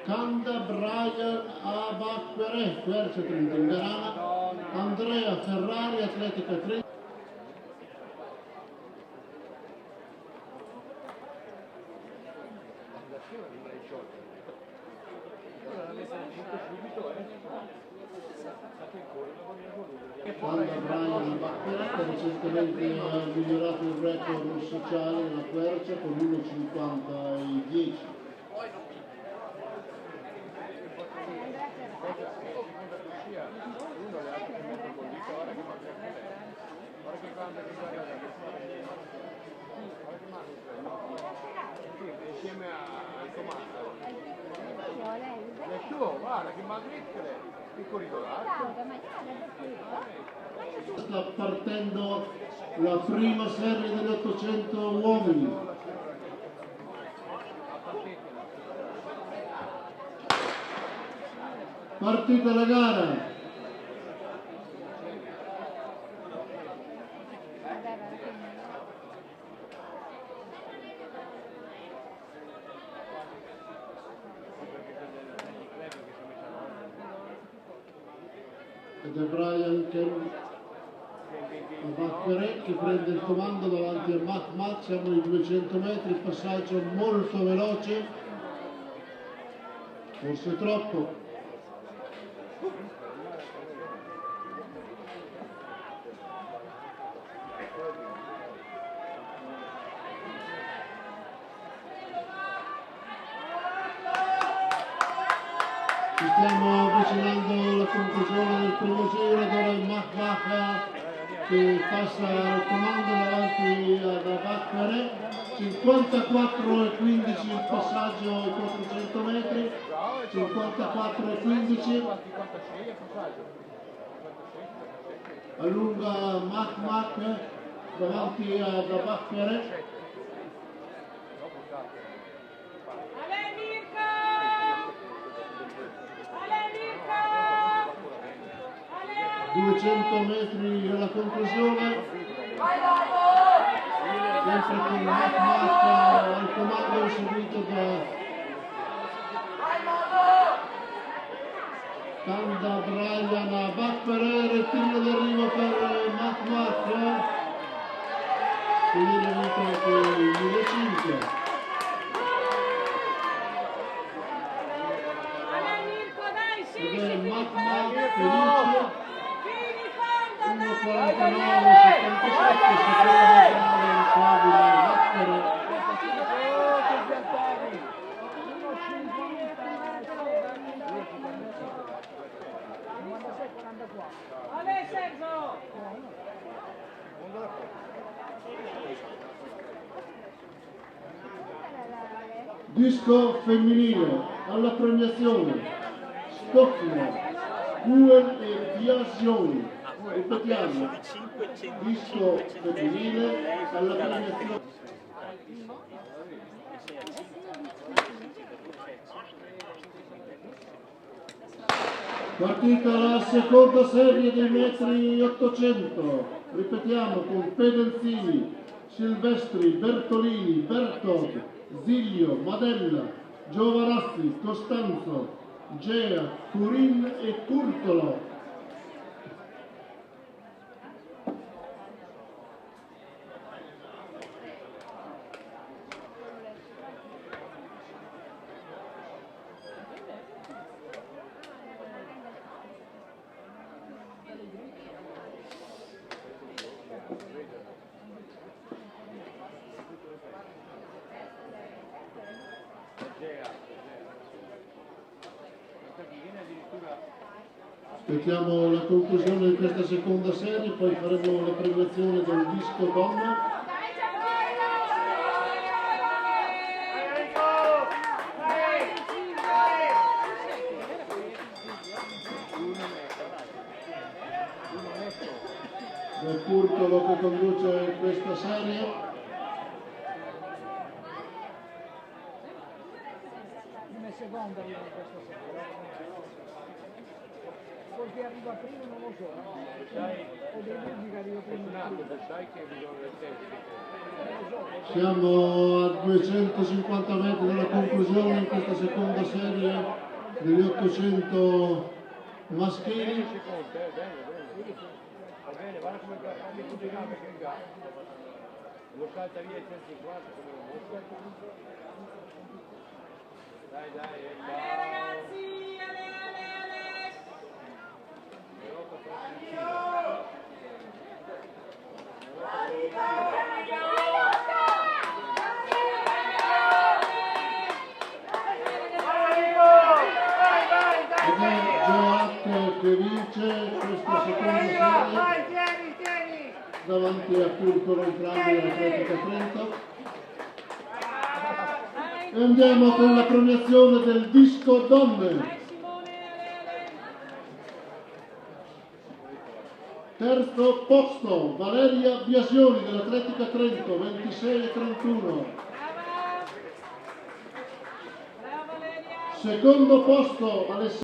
Kanda Brian Abacquere, Quercia Trentingarana, Andrea Ferrari, Atletica Trento. Kanda Brian Abacquere, che recentemente ha migliorato il record sociale nella Quercia con 1,50,10. Insieme al comando. È tuo, guarda che magritte, piccoli colati. Sta partendo la prima serie degli 800 uomini. Partita la gara. Ed è Brian Abacquere che prende il comando davanti a Mahmoud. Siamo ai 200 metri, il passaggio molto veloce, forse troppo. Ci stiamo avvicinando alla conclusione del primo giro, ora il Mahmoud che passa al comando davanti ad Abacquere. 54,15 il passaggio ai 400 metri, 54,15. Allunga Mahmoud davanti ad Abacquere. 200 metri alla conclusione, sempre con Mahmoud al comando, seguito da Kanda Brian Abacquere. Retiro d'arrivo per Mahmoud, finire vinto con il 1.500. Ed è Mahmoud felice. 1,49,77, Disco femminile alla premiazione Stockner, Guel e Biasioni. Ripetiamo, disco femminile alla premiazione. Partita la seconda serie dei metri 800. Ripetiamo con Pedenzini, Silvestri, Bertolini, Bertot, Ziglio, Madella, Giovanazzi, Costanzo, Gea, Curin e Curtolo. Aspettiamo la conclusione di questa seconda serie, poi faremo la premiazione del disco donna. È Curtolo che conduce questa serie. Seconda io in questa serie. Poi che arriva prima non lo so. O dei dubbi che arriva prima. tanto, se sai che bisogna del tempo. Siamo a 250 metri dalla conclusione in questa seconda serie degli 800 maschili. Secondo, bene, bene. Va bene, guarda come funzionava che il gas. Lo salta via il 150 come un mostro. Dai, dai, ciao. Ragazzi, ale. Europa prossima. Ed è Joat che vince questa seconda serie davanti a Fulcro entrambi all'Atletica Trento. E andiamo con la premiazione del disco donne. Terzo posto Valeria Biasioni dell'Atletica Trento 26,31. Secondo posto Alessandro